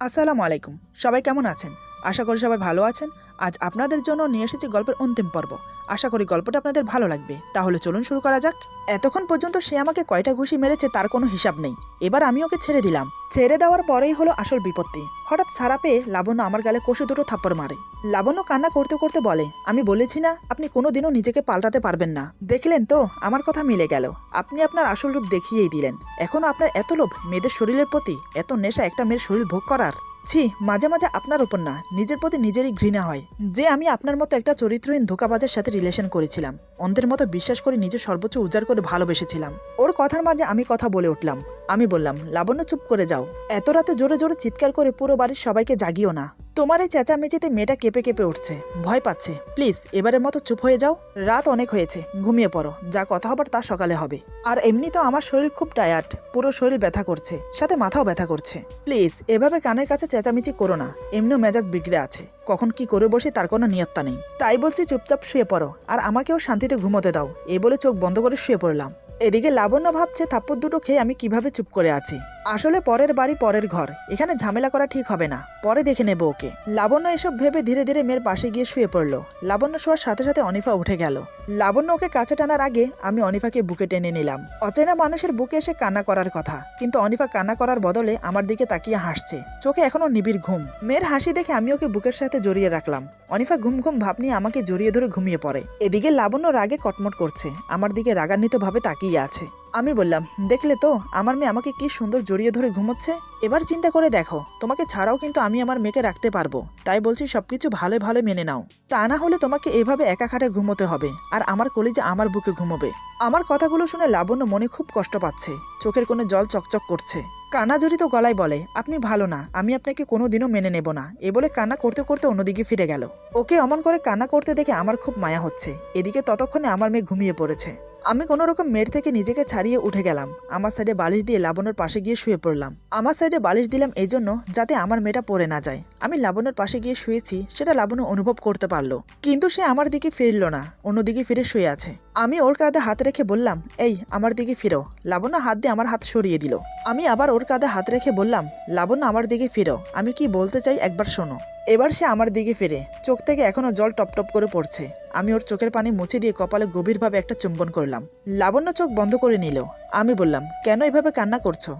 আসসালামু আলাইকুম। সবাই কেমন আছেন? আশা করি সবাই ভালো আছেন। আজ আপনাদের জন্য নিয়ে এসেছি গল্পের অন্তিম পর্ব। আশা করি গল্পটা আপনাদের ভালো লাগবে। তাহলে চলুন শুরু করা যাক। এতক্ষণ পর্যন্ত সে আমাকে কয়টা ঘুষি মেরেছে তার কোনো হিসাব নেই। এবার আমি ওকে ছেড়ে দিলাম। ছেড়ে দেওয়ার পরেই হলো আসল বিপত্তি। হঠাৎ ছাড়া পেয়ে লাবণ্য আমার গালে কষে দুটো থাপ্পড় মারে। লাবণ্য কান্না করতে করতে বলে, আমি বলেছি না আপনি কোনোদিনও নিজেকে পাল্টাতে পারবেন না। দেখলেন তো আমার কথা মিলে গেল। আপনি আপনার আসল রূপ দেখিয়েই দিলেন। এখনো আপনার এত লোভ মেয়েদের শরীরের প্রতি, এত নেশা একটা মেয়ের শরীর ভোগ করার। ছি, মাঝে মাঝে আপনার উপর না নিজের প্রতি নিজেরই ঘৃণা হয় যে আমি আপনার মতো একটা চরিত্রহীন ধোঁকাবাজের সাথে রিলেশন করেছিলাম। অন্ধের মতো বিশ্বাস করে নিজের সর্বোচ্চ উজাড় করে ভালোবেসেছিলাম। ওর কথার মাঝে আমি কথা বলে উঠলাম। আমি বললাম, লাবণ্য চুপ করে যাও। এত রাতে জোরে জোরে চিৎকার করে পুরো বাড়ির সবাইকে জাগিও না। তোমার এই চেঁচামেচিতে মেয়েটা কেঁপে কেঁপে উঠছে, ভয় পাচ্ছে। প্লিজ এবারের মতো চুপ হয়ে যাও। রাত অনেক হয়েছে, ঘুমিয়ে পড়ো। যা কথা হবার তা সকালে হবে। আর এমনি তো আমার শরীর খুব টায়ার্ড, পুরো শরীর ব্যথা করছে, সাথে মাথাও ব্যথা করছে। প্লিজ এভাবে কানের কাছে চেঁচামেচি করো না। এমনিও মেজাজ বিগড়ে আছে, কখন কি করে বসে তার কোনো নিয়ত্তা নেই। তাই বলছি চুপচাপ শুয়ে পড়ো, আর আমাকেও শান্তিতে ঘুমোতে দাও। এই বলে চোখ বন্ধ করে শুয়ে পড়লাম। এদিকে লাবণ্য ভাবছে থাপ্পড় দুটো খেয়ে আমি কিভাবে চুপ করে আছি। আসলে পরের বাড়ি পরের ঘর, এখানে ঝামেলা করা ঠিক হবে না, পরে দেখে নেব ওকে। লাবণ্য এসব ভেবে ধীরে ধীরে মেয়ের পাশে গিয়ে শুয়ে পড়ল। লাবণ্য শোয়ার সাথে সাথে অনিফা উঠে গেল। লাবণ্য ওকে কাছে টানার আগে আমি অনিফাকে বুকে টেনে নিলাম। অচেনা মানুষের বুকে এসে কান্না করার কথা, কিন্তু অনিফা কান্না করার বদলে আমার দিকে তাকিয়ে হাসছে, চোখে এখনো নিবিড় ঘুম। মেয়ের হাসি দেখে আমি ওকে বুকের সাথে জড়িয়ে রাখলাম। অনিফা ঘুম ঘুম ভাব নিয়ে আমাকে জড়িয়ে ধরে ঘুমিয়ে পড়ে। এদিকে লাবণ্য রাগে কটমট করছে, আমার দিকে রাগান্বিত ভাবে তাকিয়ে আছে। আমি বললাম, দেখলে তো আমার মেয়ে আমাকে কি সুন্দর জড়িয়ে ধরে ঘুমোচ্ছে। এবার চিন্তা করে দেখো, তোমাকে ছাড়াও কিন্তু আমি আমার মেয়েকে রাখতে পারবো। তাই বলছি সবকিছু ভালো ভালো মেনে নাও, তা না হলে তোমাকে এভাবে একা খাটে ঘুমোতে হবে, আর আমার কলিজা আমার বুকে ঘুমোবে। আমার কথাগুলো শুনে লাবণ্য মনে খুব কষ্ট পাচ্ছে, চোখের কোণে জল চকচক করছে। কান্না জড়িত গলায় বলে, আপনি ভালো না, আমি আপনাকে কোনোদিনও মেনে নেব না। এ বলে কান্না করতে করতে অন্যদিকে ফিরে গেল। ওকে অমন করে কান্না করতে দেখে আমার খুব মায়া হচ্ছে। এদিকে ততক্ষণে আমার মেয়ে ঘুমিয়ে পড়েছে। আমি কোনো রকম মেয়ের থেকে নিজেকে ছাড়িয়ে উঠে গেলাম। আমার সাইডে বালিশ দিয়ে লাবণ্যর পাশে গিয়ে শুয়ে পড়লাম। আমার সাইডে বালিশ দিলাম এই জন্য যাতে আমার মেয়েটা পড়ে না যায়। আমি লাবণ্যর পাশে গিয়ে শুয়েছি, সেটা লাবণ্য অনুভব করতে পারলো, কিন্তু সে আমার দিকে ফিরল না, অন্যদিকে ফিরে শুয়ে আছে। আমি ওর কাঁধে হাত রেখে বললাম, এই আমার দিকে ফিরো। লাবণ্য হাত দিয়ে আমার হাত সরিয়ে দিল। আমি আবার ওর কাঁধে হাত রেখে বললাম, লাবণ্য আমার দিকে ফিরো, আমি কি বলতে চাই একবার শোনো। এবার সে আমার দিকে ফিরে, চোখ থেকে এখনো জল টপ টপ করে পড়ছে। আমি ওর চোখের পানি মুছে দিয়ে কপালে গভীরভাবে একটা চুম্বন করলাম। লাবণ্য চোখ বন্ধ করে নিল। আমি বললাম, কেন এভাবে কান্না করছো?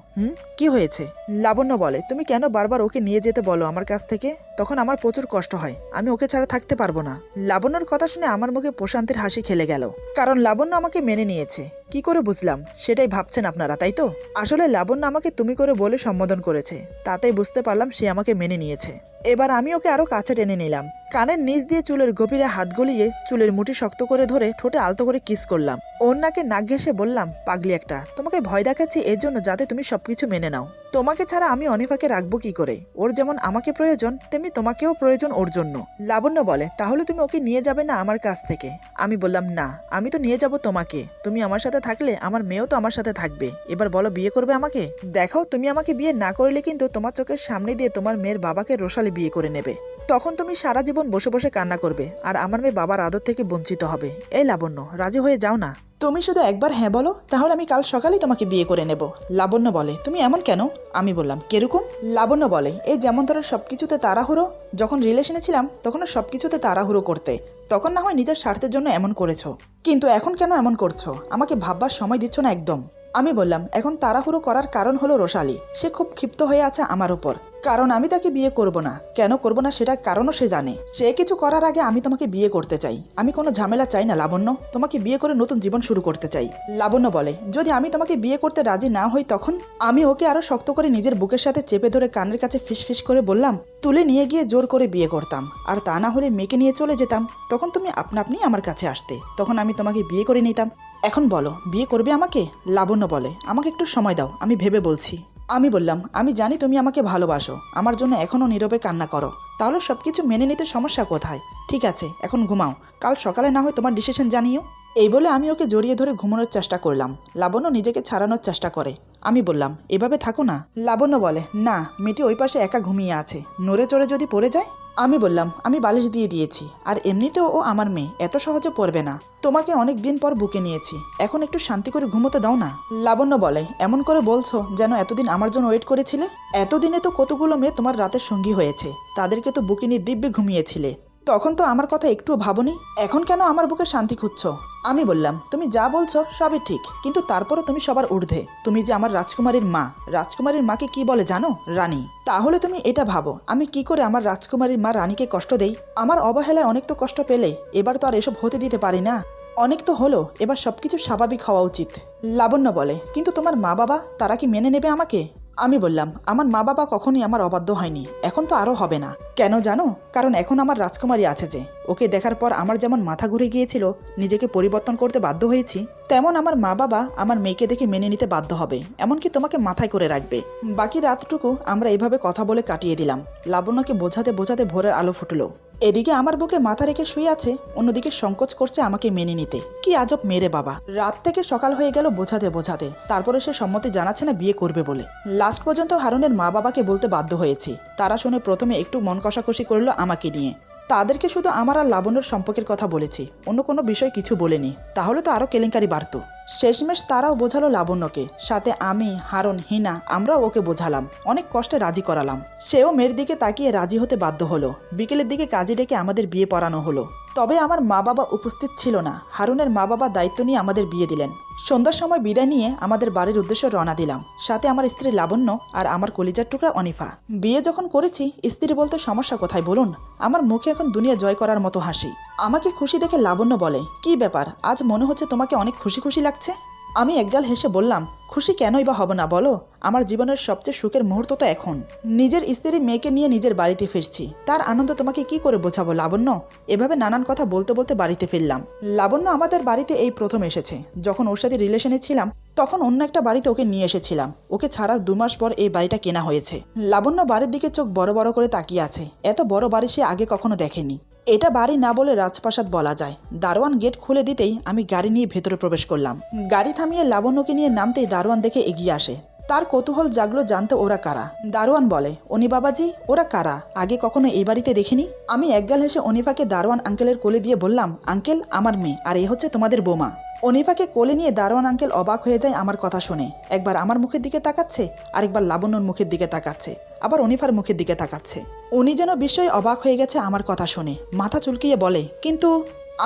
কি হয়েছে? লাবণ্য বলে, তুমি কেন বারবার ওকে নিয়ে যেতে বলো আমার কাছ থেকে? তখন আমার প্রচুর কষ্ট হয়, আমি ওকে ছাড়া থাকতে পারবো না। লাবণ্যর কথা শুনে আমার মুখে প্রশান্তির হাসি খেলে গেল, কারণ লাবণ্য আমাকে মেনে নিয়েছে। কি করে বুঝলাম সেটাই ভাবছেন আপনারা, তাই তো? আসলে লাবণ্য আমাকে তুমি করে বলে সম্বোধন করেছে, তাতেই বুঝতে পারলাম সে আমাকে মেনে নিয়েছে। এবার আমি ওকে আরো কাছে টেনে নিলাম, কানের নিচ দিয়ে চুলের গভীরে হাত গলিয়ে চুলের মুঠি শক্ত করে ধরে ঠোঁটে আলতো করে কিস করলাম। ওর নাকে নাক ঘেঁষে বললাম, পাগলি একটা, তোমাকে ভয় দেখাচ্ছি এর জন্য যাতে তুমি সবকিছু মেনে নাও। তোমাকে ছাড়া আমি অনিফাকে রাখবো কি করে? ওর যেমন আমাকে প্রয়োজন, তেমনি তোমাকেও প্রয়োজন ওর জন্য। লাবণ্য বলে, তাহলে তুমি ওকে নিয়ে যাবে না আমার কাছ থেকে? আমি বললাম, না, আমি তো নিয়ে যাব তোমাকে। তুমি আমার সাথে থাকলে আমার মেয়েও তো আমার সাথে থাকবে। এবার বলো, বিয়ে করবে আমাকে? দেখো, তুমি আমাকে বিয়ে না করলে কিন্তু তোমার চোখের সামনে দিয়ে তোমার মেয়ের বাবাকে রোশালি বিয়ে করে নেবে। তখন তুমি সারা জীবন বসে বসে কান্না করবে, আর আমার মেয়ে বাবার আদর থেকে বঞ্চিত হবে। এই লাবণ্য, রাজি হয়ে যাও না। তুমি শুধু একবার হ্যাঁ বলো, তাহলে আমি কাল সকালেই তোমাকে বিয়ে করে নেব। লাবণ্য বলে, তুমি এমন কেন? আমি বললাম, কিরকম? লাবণ্য বলে, এই যেমন ধরো সবকিছুতে তাড়াহুড়ো, যখন রিলেশনে ছিলাম তখনও সবকিছুতে তাড়াহুড়ো করতে, তখন না হয় নিজের স্বার্থের জন্য এমন করেছো, কিন্তু এখন কেন এমন করছো? আমাকে ভাববার সময় দিচ্ছ না একদম। আমি বললাম, এখন তাড়াহুড়ো করার কারণ হলো রোশালি। সে খুব ক্ষিপ্ত হয়ে আছে আমার উপর, কারণ আমি তাকে বিয়ে করব না। কেন করব না সেটা কারণও সে জানে। সে কিছু করার আগে আমি তোমাকে বিয়ে করতে চাই। আমি কোনো ঝামেলা চাই না লাবণ্য, তোমাকে বিয়ে করে নতুন জীবন শুরু করতে চাই। লাবণ্য বলে, যদি আমি তোমাকে বিয়ে করতে রাজি না হই তখন? আমি ওকে আরো শক্ত করে নিজের বুকের সাথে চেপে ধরে কানের কাছে ফিসফিস করে বললাম, তুলে নিয়ে গিয়ে জোর করে বিয়ে করতাম, আর তা না হলে মেয়েকে নিয়ে চলে যেতাম। তখন তুমি আপনা আপনি আমার কাছে আসতে, তখন আমি তোমাকে বিয়ে করে নিতাম। এখন বলো, বিয়ে করবে আমাকে? লাবণ্য বলে, আমাকে একটু সময় দাও, আমি ভেবে বলছি। আমি বললাম, আমি জানি তুমি আমাকে ভালোবাসো, আমার জন্য এখনো নীরবে কান্না করো, তাহলে সবকিছু মেনে নিতে সমস্যা কোথায়? ঠিক আছে, এখন ঘুমাও, কাল সকালে না হয় তোমার ডিসিশন জানিও। এই বলে আমি ওকে জড়িয়ে ধরে ঘুমানোর চেষ্টা করলাম। লাবণ্য নিজেকে ছাড়ানোর চেষ্টা করে। আমি বললাম, এভাবে থাকো না। লাবণ্য বলে, না, মেয়েটি ওই পাশে একা ঘুমিয়ে আছে, নড়ে চড়ে যদি পড়ে যায়। আমি বললাম, আমি বালিশ দিয়ে দিয়েছি, আর এমনিতেও ও আমার মেয়ে, এত সহজে পড়বে না। তোমাকে অনেক দিন পর বুকে নিয়েছি, এখন একটু শান্তি করে ঘুমোতে দাও না। লাবণ্য বলে, এমন করে বলছো যেন এতদিন আমার জন্য ওয়েট করেছিলে। এতদিনে তো কতগুলো মেয়ে তোমার রাতের সঙ্গী হয়েছে, তাদেরকে তো বুকে নিয়ে দিব্যে ঘুমিয়েছিলে। তখন তো আমার কথা একটুও ভাবনি, এখন কেন আমার বুকে শান্তি খুঁজছো? আমি বললাম, তুমি যা বলছো সবই ঠিক, কিন্তু তারপরও তুমি সবার ঊর্ধ্বে। তুমি যে আমার রাজকুমারীর মা, রাজকুমারীর মাকে কি বলে জানো? রানী। তাহলে তুমি এটা ভাবো, আমি কি করে আমার রাজকুমারীর মা রানীকে কষ্ট দেই? আমার অবহেলায় অনেক তো কষ্ট পেলে, এবার তো আর এসব হতে দিতে পারি না। অনেক তো হলো, এবার সবকিছু স্বাভাবিক হওয়া উচিত। লাবণ্য বলে, কিন্তু তোমার মা বাবা, তারা কি মেনে নেবে আমাকে? আমি বললাম, আমার মা বাবা কখনোই আমার অবাধ্য হয়নি, এখন তো আরও হবে না। কেন জানো? কারণ এখন আমার রাজকুমারী আছে যে, ওকে দেখার পর আমার যেমন মাথা ঘুরে গিয়েছিল, নিজেকে পরিবর্তন করতে বাধ্য হয়েছি, তেমন আমার মা বাবা আমার মেয়েকে দেখে মেনে নিতে বাধ্য হবে, এমনকি তোমাকে মাথায় করে রাখবে। বাকি রাতটুকু আমরা এভাবে কথা বলে কাটিয়ে দিলাম। লাবণ্যকে বোঝাতে বোঝাতে ভোরের আলো ফুটলো। এদিকে আমার বুকে মাথা রেখে শুয়ে আছে, অন্যদিকে সংকোচ করছে আমাকে মেনে নিতে। কি আজব মেরে বাবা! রাত থেকে সকাল হয়ে গেল বোঝাতে বোঝাতে, তারপরে সে সম্মতি জানাচ্ছে না বিয়ে করবে বলে। লাস্ট পর্যন্ত হারুনের মা বাবাকে বলতে বাধ্য হয়েছি। তারা শুনে প্রথমে একটু মন কষাকষি করলো আমাকে নিয়ে। তাদেরকে শুধু আমার আর লাবণ্যর সম্পর্কের কথা বলেছি, অন্য কোনো বিষয় কিছু বলিনি, তাহলে তো আরও কেলেঙ্কারি বাড়ত। শেষমেশ তারাও বোঝালো লাবণ্যকে, সাথে আমি, হারুন, হিনা, আমরাও ওকে বোঝালাম, অনেক কষ্টে রাজি করালাম। সেও মেয়ের দিকে তাকিয়ে রাজি হতে বাধ্য হলো। বিকেলের দিকে কাজে ডেকে আমাদের বিয়ে পড়ানো হলো। তবে আমার মা বাবা উপস্থিত ছিল না। হারুনের মা বাবা দায়িত্ব নিয়ে আমাদের বিয়ে দিলেন। সন্ধ্যার সময় বিদায় নিয়ে আমাদের বাড়ির উদ্দেশ্যে রওনা দিলাম, সাথে আমার স্ত্রী লাবণ্য আর আমার কলিজার টুকরা অনিফা। বিয়ে যখন করেছি, স্ত্রী বলতে সমস্যা কোথায় বলুন? আমার মুখে এখন দুনিয়া জয় করার মতো হাসি। আমাকে খুশি দেখে লাবণ্য বলে, কি ব্যাপার, আজ মনে হচ্ছে তোমাকে অনেক খুশি খুশি লাগছে। আমি একগাল হেসে বললাম, খুশি কেনই বা হব না বলো? আমার জীবনের সবচেয়ে সুখের মুহূর্ত তো এখন। নিজের স্ত্রী মেয়েকে নিয়ে নিজের বাড়িতে ফিরছি, তার আনন্দ তোমাকে কি করে বোঝাবো লাবণ্য? এভাবে নানান কথা বলতে বলতে বাড়িতে ফিরলাম। লাবণ্য আমাদের বাড়িতে এই প্রথম এসেছে। যখন ওর সাথে রিলেশনে ছিলাম, তখন অন্য একটা বাড়িতে ওকে নিয়ে এসেছিলাম। ওকে ছাড়ার 2 মাস পর এই বাড়িটা কেনা হয়েছে। লাবণ্য বাড়ির দিকে চোখ বড় বড় করে তাকিয়ে আছে। এত বড় বাড়ি সে আগে কখনো দেখেনি। এটা বাড়ি না বলে রাজপ্রাসাদ বলা যায়। দারোয়ান গেট খুলে দিতেই আমি গাড়ি নিয়ে ভেতরে প্রবেশ করলাম। গাড়ি থামিয়ে লাবণ্যকে নিয়ে নামতেই দারোয়ান দেখে এগিয়ে আসে। তার কৌতূহল জাগলো জানতে ওরা কারা। দারোয়ান বলে, অনি বাবাজি, ওরা কারা? আগে কখনো এই বাড়িতে দেখিনি। আমি একগাল হেসে অনিফাকে দারোয়ান আঙ্কেলের কোলে দিয়ে বললাম, আঙ্কেল, আমার মেয়ে, আর এ হচ্ছে তোমাদের বোমা। অনিফাকে কোলে নিয়ে দারোয়ান আঙ্কেল অবাক হয়ে যায় আমার কথা শুনে। একবার আমার মুখের দিকে তাকাচ্ছে, আরেকবার লাবণ্যর মুখের দিকে তাকাচ্ছে, আবার অনিফার মুখের দিকে তাকাচ্ছে। উনি যেন বিস্ময়ে অবাক হয়ে গেছে আমার কথা শুনে, মাথা চুলকিয়ে বলে, কিন্তু।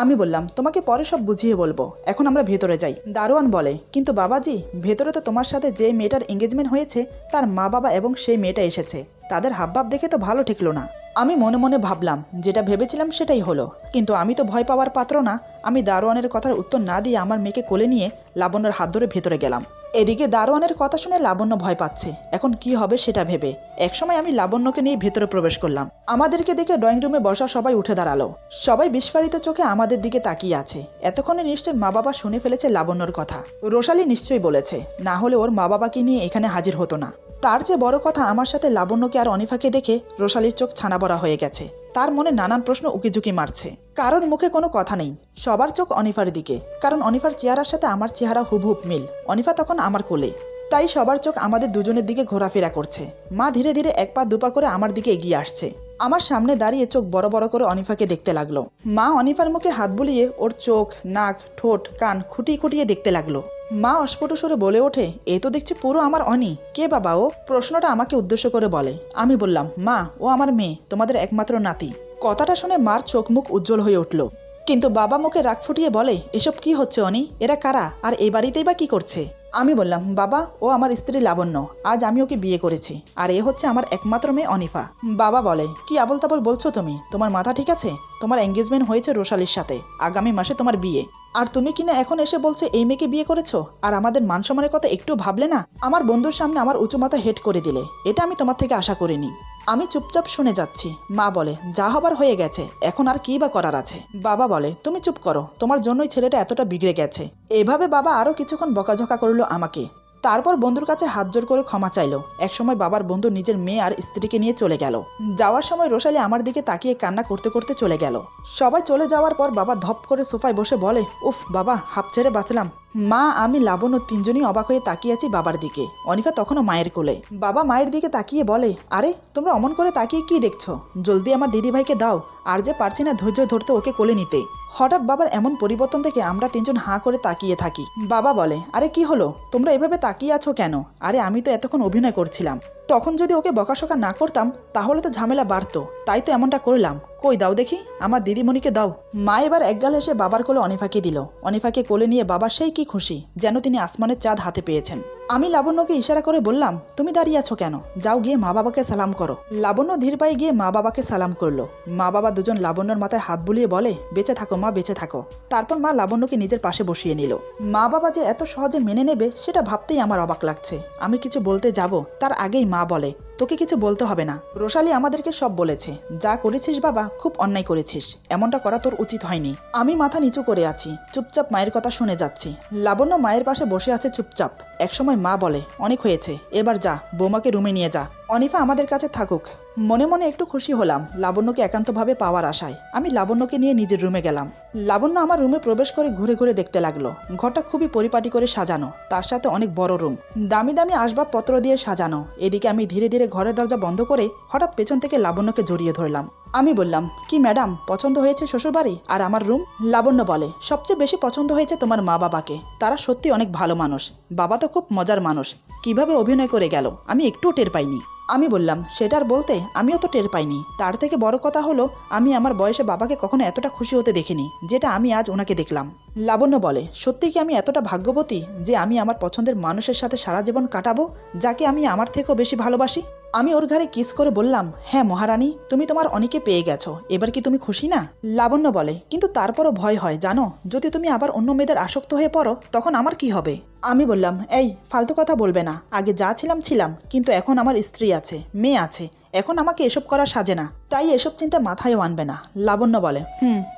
আমি বললাম, তোমাকে পরে সব বুঝিয়ে বলবো, এখন আমরা ভেতরে যাই। দারোয়ান বলে, কিন্তু বাবাজি, ভেতরে তো তোমার সাথে যে মেয়েটার এঙ্গেজমেন্ট হয়েছে তার মা বাবা এবং সেই মেয়েটা এসেছে, তাদের হাবভাব দেখে তো ভালো ঠেকলো না। আমি মনে মনে ভাবলাম, যেটা ভেবেছিলাম সেটাই হলো, কিন্তু আমি তো ভয় পাওয়ার পাত্র না। আমি দারোয়ানের কথার উত্তর না দিয়ে আমার মেয়েকে কোলে নিয়ে লাবণ্যর হাত ধরে ভেতরে গেলাম। এদিকে দারোয়ানের কথা শুনে লাবণ্য ভয় পাচ্ছে, এখন কি হবে সেটা ভেবে। একসময় আমি লাবণ্যকে নিয়ে ভেতরে প্রবেশ করলাম। আমাদেরকে দেখে ড্রয়িং রুমে বসা সবাই উঠে দাঁড়ালো। সবাই বিস্ফারিত চোখে আমাদের দিকে তাকিয়ে আছে। এতক্ষণে নিশ্চয় মা বাবা শুনে ফেলেছে লাবণ্যর কথা। রোশালী নিশ্চয়ই বলেছে, না হলে ওর মা বাবাকে নিয়ে এখানে হাজির হতো না। তার চেয়ে বড় কথা, আমার সাথে লাবণ্যকে আর অনিফাকে দেখে রোশালীর চোখ ছানা বড়া হয়ে গেছে। তার মনে নানান প্রশ্ন উকিঝুঁকি মারছে। কারোর মুখে কোনো কথা নেই, সবার চোখ অনিফার দিকে, কারণ অনিফার চেহারার সাথে আমার চেহারা হুবহুব মিল। অনিফা তখন আমার কোলে, তাই সবার চোখ আমাদের দুজনের দিকে ঘোরাফেরা করছে। মা ধীরে ধীরে 1 পা 2 পা করে আমার দিকে এগিয়ে আসছে। আমার সামনে দাঁড়িয়ে চোখ বড় বড় করে অনিফাকে দেখতে লাগলো। মা অনিফার মুখে হাত বুলিয়ে ওর চোখ, নাক, ঠোঁট, কান খুঁটিয়ে খুঁটিয়ে দেখতে লাগলো। মা অস্ফুট স্বরে বলে ওঠে, এ তো দেখছি পুরো আমার অনি। কে বাবা ও? প্রশ্নটা আমাকে উদ্দেশ্য করে বলে। আমি বললাম, মা, ও আমার মেয়ে, তোমাদের একমাত্র নাতি। কথাটা শুনে মার চোখ মুখ উজ্জ্বল হয়ে উঠল। কিন্তু বাবা মুখে রাগ ফুটিয়ে বলে, এসব কি হচ্ছে অনি? এরা কারা, আর এই বাড়িতেই বা কি করছে? আমি বললাম, বাবা, ও আমার স্ত্রী লাবণ্য, আজ আমি ওকে বিয়ে করেছি, আর এ হচ্ছে আমার একমাত্র মেয়ে অনিফা। বাবা বলে, কি আবল তাবল বলছো তুমি? তোমার মাথা ঠিক আছে? তোমার এঙ্গেজমেন্ট হয়েছে রোশালির সাথে, আগামী মাসে তোমার বিয়ে, আর তুমি কিনা এখন এসে বলছো এই মেয়েকে বিয়ে করেছো? আর আমাদের মান সম্মানের কথা একটু ভাবলে না? আমার বন্ধুর সামনে আমার উঁচু মাথা হেট করে দিলে, এটা আমি তোমার থেকে আশা করিনি। আমি চুপচাপ শুনে যাচ্ছি। মা বলে, যা হবার হয়ে গেছে, এখন আর কি বা করার আছে? বাবা বলে, তুমি চুপ করো, তোমার জন্যই ছেলেটা এতটা বিগড়ে গেছে। এভাবে বাবা আরো কিছুক্ষণ বকাঝকা করলো আমাকে। তারপর বন্ধুর কাছে হাত জোর করে ক্ষমা চাইলো। একসময় বাবার বন্ধু নিজের মেয়ে আর স্ত্রীকে নিয়ে চলে গেল। যাওয়ার সময় রোশালি আমার দিকে তাকিয়ে কান্না করতে করতে চলে গেল। সবাই চলে যাওয়ার পর বাবা ধপ করে সোফায় বসে বলে, উফ বাবা, হাঁপ ছেড়ে বাঁচলাম। মা, আমি, লাবণ্য তিনজনই অবাক হয়ে তাকিয়ে আছি বাবার দিকে। অনিফা তখনও মায়ের কোলে। বাবা মায়ের দিকে তাকিয়ে বলে, আরে তোমরা অমন করে তাকিয়ে কি দেখছো? জলদি আমার দিদিভাইকে দাও। আর যে পারছি না ধৈর্য ধরতে ওকে কোলে নিতে। হঠাৎ বাবার এমন পরিবর্তন দেখে আমরা তিনজন হাঁ করে তাকিয়ে থাকি। বাবা বলে, আরে কি হলো, তোমরা এভাবে তাকিয়ে আছো কেন? আরে আমি তো এতক্ষণ অভিনয় করছিলাম। তখন যদি ওকে বকাশকা না করতাম তাহলে তো ঝামেলা বাড়তো, তাই তো এমনটা করলাম। কই দাও দেখি, আমার দিদিমণিকে দাও। মা এবার একগাল এসে বাবার কোলে অনিফাকে দিল। অনিফাকে কোলে নিয়ে বাবা সেই কি খুশি, যেন তিনি আসমানের চাঁদ হাতে পেয়েছেন। আমি লাবণ্যকে ইশারা করে বললাম, তুমি দাঁড়িয়ে আছো কেন? যাও গিয়ে মা বাবাকে সালাম করো। লাবণ্য ধীর পায়ে গিয়ে মা বাবাকে সালাম করলো। মা বাবা দুজন লাবণ্যর মাথায় হাত বুলিয়ে বলে, বেঁচে থাকো মা, বেঁচে থাকো। তারপর মা লাবণ্যকে নিজের পাশে বসিয়ে নিল। মা বাবা যে এত সহজে মেনে নেবে সেটা ভাবতেই আমার অবাক লাগছে। আমি কিছু বলতে যাব তার আগেই মা বলে, তোকে কিছু বলতে হবে না। রোশালি আমাদেরকে সব বলেছে। যা করেছিস বাবা, খুব অন্যায় করেছিস। এমনটা করা তোর উচিত হয়নি। আমি মাথা নিচু করে আছি, চুপচাপ মায়ের কথা শুনে যাচ্ছি। লাবণ্য মায়ের পাশে বসে আছে চুপচাপ। একসময় মা বলে, অনেক হয়েছে, এবার যা, বৌমাকে রুমে নিয়ে যা। অনিফা আমাদের কাছে থাকুক। মনে মনে একটু খুশি হলাম লাবণ্যকে একান্তভাবে পাওয়ার আশায়। আমি লাবণ্যকে নিয়ে নিজের রুমে গেলাম। লাবণ্য আমার রুমে প্রবেশ করে ঘুরে ঘুরে দেখতে লাগলো। ঘরটা খুবই পরিপাটি করে সাজানো, তার সাথে অনেক বড় রুম, দামি দামি আসবাবপত্র দিয়ে সাজানো। এদিকে আমি ধীরে ধীরে ঘরের দরজা বন্ধ করে হঠাৎ পেছন থেকে লাবণ্যকে জড়িয়ে ধরলাম। আমি বললাম, কি ম্যাডাম, পছন্দ হয়েছে শ্বশুরবাড়ি আর আমার রুম? লাবণ্য বলে, সবচেয়ে বেশি পছন্দ হয়েছে তোমার মা বাবাকে। তারা সত্যি অনেক ভালো মানুষ। বাবা তো খুব মজার মানুষ। কিভাবে অভিনয় করে গেল আমি একটুও টের পাইনি। আমি বললাম, সেটার বলতে, আমিও তো টের পাইনি। তার থেকে বড় কথা হলো, আমি আমার বয়সে বাবাকে কখনো এতটা খুশি হতে দেখিনি যেটা আমি আজ ওনাকে দেখলাম। লাবণ্য বলে, সত্যি কি আমি এতটা ভাগ্যবতী যে আমি আমার পছন্দের মানুষের সাথে সারা জীবন কাটাবো, যাকে আমি আমার থেকেও বেশি ভালোবাসি? আমি ওর ঘাড়ে কিস করে বললাম, হ্যাঁ মহারানী, তুমি তোমার অনেকে পেয়ে গেছো, এবার কি তুমি খুশি না? লাবণ্য বলে, কিন্তু তারপরও ভয় হয় জানো, যদি তুমি আবার অন্য মেয়েদের আসক্ত হয়ে পড়ো তখন আমার কি হবে? আমি বললাম, এই ফালতু কথা বলবে না। আগে যা ছিলাম, কিন্তু এখন আমার স্ত্রী আছে, মেয়ে আছে। এখন আমাকে এসব করা সাজে না, তাই এসব চিন্তা মাথায়ও আনবে না। লাবণ্য বলে,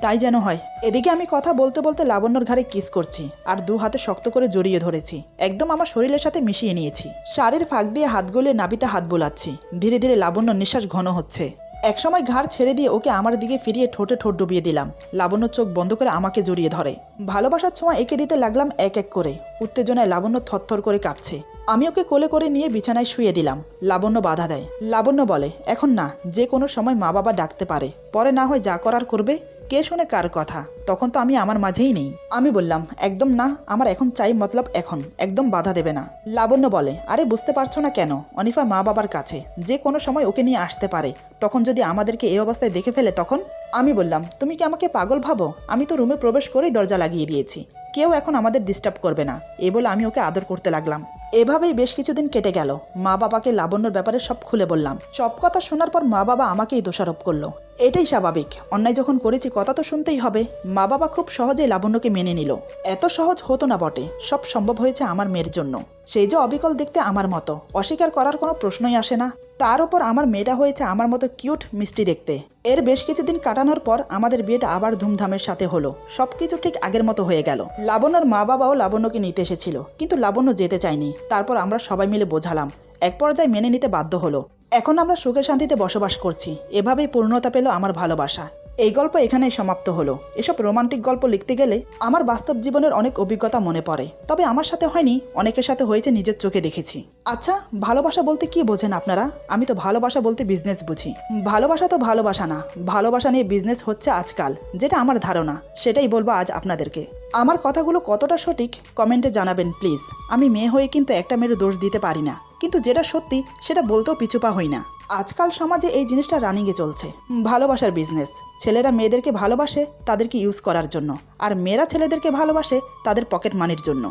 তাই যেন হয়। এদিকে আমি কথা বলতে বলতে লাবণ্যর ঘাড়ে কিস করছি আর দু হাতে শক্ত করে জড়িয়ে ধরেছি। একদম আমার শরীরের সাথে মিশিয়ে নিয়েছি। শাড়ির ফাঁক দিয়ে হাত গলিয়ে নাবিতে হাত বোলাচ্ছি। ধীরে ধীরে লাবণ্যর নিঃশ্বাস ঘন হচ্ছে। একসময় ঘাড় ছেড়ে দিয়ে ওকে আমার দিকে ফিরিয়ে ঠোঁটে ঠোঁট ডুবিয়ে দিলাম। লাবণ্য চোখ বন্ধ করে আমাকে জড়িয়ে ধরে। ভালোবাসার ছোঁয়া এঁকে দিতে লাগলাম এক এক করে। উত্তেজনায় লাবণ্য থরথর করে কাঁপছে। আমি ওকে কোলে করে নিয়ে বিছানায় শুয়ে দিলাম। লাবণ্য বাধা দেয়। লাবণ্য বলে, এখন না, যে কোনো সময় মা বাবা ডাকতে পারে, পরে না হয় যা করার করবে। কে শুনে কার কথা? তখন তো আমি আমার মাঝেই নেই। আমি বললাম, একদম না, আমার এখন চাই, মতলব এখন, একদম বাধা দেবে না। লাবণ্য বলে, আরে বুঝতে পারছো না কেন? অনিফা মা বাবার কাছে, যে কোনো সময় ওকে নিয়ে আসতে পারে। তখন যদি আমাদেরকে এই অবস্থায় দেখে ফেলে তখন? আমি বললাম, তুমি কি আমাকে পাগল ভাবো? আমি তো রুমে প্রবেশ করেই দরজা লাগিয়ে দিয়েছি। কেউ এখন আমাদের ডিস্টার্ব করবে না। এ বলে আমি ওকে আদর করতে লাগলাম। এভাবেই বেশ কিছুদিন কেটে গেল। মা বাবাকে লাবণ্যর ব্যাপারে সব খুলে বললাম। সব কথা শোনার পর মা বাবা আমাকেই দোষারোপ করলো। এটাই স্বাভাবিক, অন্যায় যখন করেছি কথা তো শুনতেই হবে। মা বাবা খুব সহজেই লাবণ্যকে মেনে নিল। এত সহজ হতো না বটে, সব সম্ভব হয়েছে আমার মেয়ের জন্য। সেই যে অবিকল দেখতে আমার মতো, অস্বীকার করার কোনো প্রশ্নই আসে না। তার উপর আমার মেয়েটা হয়েছে আমার মতো কিউট মিষ্টি দেখতে। এর বেশ কিছুদিন কাটানোর পর আমাদের বিয়েটা আবার ধুমধামের সাথে হলো। সবকিছু ঠিক আগের মতো হয়ে গেল। লাবণ্যর মা বাবাও লাবণ্যকে নিতে এসেছিল, কিন্তু লাবণ্য যেতে চায়নি। তারপর আমরা সবাই মিলে বোঝালাম। এক পর্যায়ে মেনে নিতে বাধ্য হলো। এখন আমরা সুখে শান্তিতে বসবাস করছি। এভাবেই পূর্ণতা পেল আমার ভালোবাসা। এই গল্প এখানেই সমাপ্ত হলো। এসব রোমান্টিক গল্প লিখতে গেলে আমার বাস্তব জীবনের অনেক অভিজ্ঞতা মনে পড়ে। তবে আমার সাথে হয়নি, অনেকের সাথে হয়েছে, নিজের চোখে দেখেছি। আচ্ছা, ভালোবাসা বলতে কি বোঝেন আপনারা? আমি তো ভালোবাসা বলতে বিজনেস বুঝি। ভালোবাসা তো ভালোবাসা না, ভালোবাসা নিয়ে বিজনেস হচ্ছে আজকাল, যেটা আমার ধারণা সেটাই বলবো আজ আপনাদেরকে। আমার কথাগুলো কতটা সঠিক কমেন্টে জানাবেন প্লিজ। আমি মেয়ে হয়ে কিন্তু একটা মেয়ের দোষ দিতে পারি না, কিন্তু যেটা সত্যি সেটা বলতেও পিছুপা হই না। আজকাল সমাজে এই জিনিসটা রানিংয়ে চলছে, ভালোবাসার বিজনেস। ছেলেরা মেয়েদেরকে ভালোবাসে তাদেরকে ইউজ করার জন্য, আর মেয়েরা ছেলেদেরকে ভালোবাসে তাদের পকেট মানির জন্য।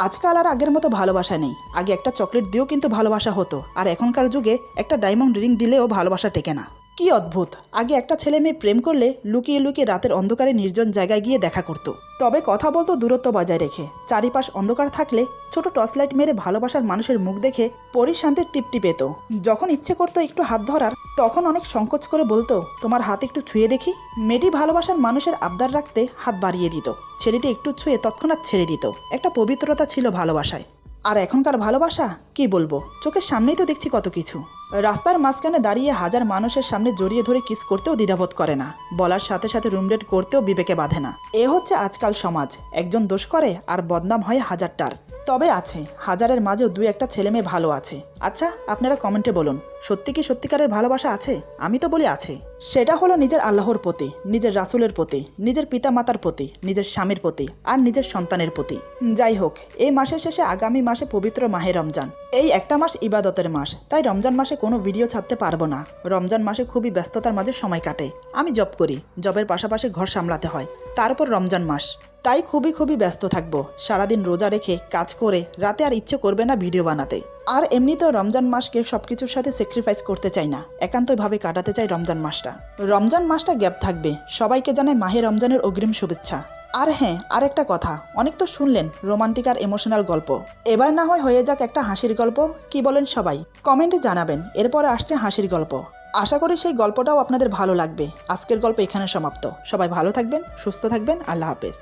আজকাল আর আগের মতো ভালোবাসা নেই। আগে একটা চকলেট দিয়েও কিন্তু ভালোবাসা হতো, আর এখনকার যুগে একটা ডায়মন্ড রিং দিলেও ভালোবাসা টেকে না। কি অদ্ভুত! আগে একটা ছেলে মেয়ে প্রেম করলে লুকিয়ে লুকিয়ে রাতের অন্ধকারে নির্জন জায়গায় গিয়ে দেখা করতো। তবে কথা বলতো দূরত্ব বজায় রেখে। চারিপাশ অন্ধকার থাকলে ছোট টর্চলাইট মেরে ভালোবাসার মানুষের মুখ দেখে পরিশান্তির তৃপ্তি পেত। যখন ইচ্ছে করতো একটু হাত ধরার, তখন অনেক সংকোচ করে বলতো, তোমার হাত একটু ছুঁয়ে দেখি। মেয়েটি ভালোবাসার মানুষের আবদার রাখতে হাত বাড়িয়ে দিত। ছেলেটি একটু ছুঁয়ে তৎক্ষণাৎ ছেড়ে দিত। একটা পবিত্রতা ছিল ভালোবাসায়। আর এখনকার ভালোবাসা কি বলবো, চোখের সামনেই তো দেখছি কত কিছু। রাস্তার মাঝখানে দাঁড়িয়ে হাজার মানুষের সামনে জড়িয়ে ধরে কিস করতেও দ্বিধাবোধ করে না, বলার সাথে সাথে রুমডেট করতেও বিবেকে বাঁধে না। এ হচ্ছে আজকাল সমাজ, একজন দোষ করে আর বদনাম হয় হাজারটার। তবে আছে, হাজারের মাঝেও দুই একটা ছেলে মেয়ে ভালো আছে। আচ্ছা, আপনারা কমেন্টে বলুন, সত্যি কি সত্যিকারের ভালোবাসা আছে? আমি তো বলি আছে। সেটা হলো নিজের আল্লাহর প্রতি, নিজের রাসূলের প্রতি, নিজের পিতা মাতার প্রতি, নিজের স্বামীর প্রতি আর নিজের সন্তানের প্রতি। যাই হোক, এই মাসের শেষে আগামী মাসে পবিত্র মাহে রমজান। এই একটা মাস ইবাদতের মাস, তাই রমজান মাসে কোনো ভিডিও ছাড়তে পারবো না। রমজান মাসে খুবই ব্যস্ততার মাঝে সময় কাটে। আমি জব করি, জবের পাশাপাশি ঘর সামলাতে হয়, তারপর রমজান মাস, তাই খুবই ব্যস্ত থাকবো। সারাদিন রোজা রেখে কাজ করে রাতে আর ইচ্ছে করবে না ভিডিও বানাতে। আর এমনিতেও রমজান মাসকে সবকিছুর সাথে স্যাক্রিফাইস করতে চাই না, একান্তভাবে কাটাতে চাই রমজান মাসটা। রমজান মাসটা গ্যাপ থাকবে। সবাইকে জানাই মাহে রমজানের অগ্রিম শুভেচ্ছা। আর হ্যাঁ, আরেকটা কথা, অনেক তো শুনলেন রোমান্টিক আর ইমোশনাল গল্প, এবার না হয় হয়ে যাক একটা হাসির গল্প। কি বলেন সবাই? কমেন্টে জানাবেন। এরপরে আসছে হাসির গল্প, আশা করি সেই গল্পটাও আপনাদের ভালো লাগবে। আজকের গল্প এখানে সমাপ্ত। সবাই ভালো থাকবেন, সুস্থ থাকবেন। আল্লাহ হাফেজ।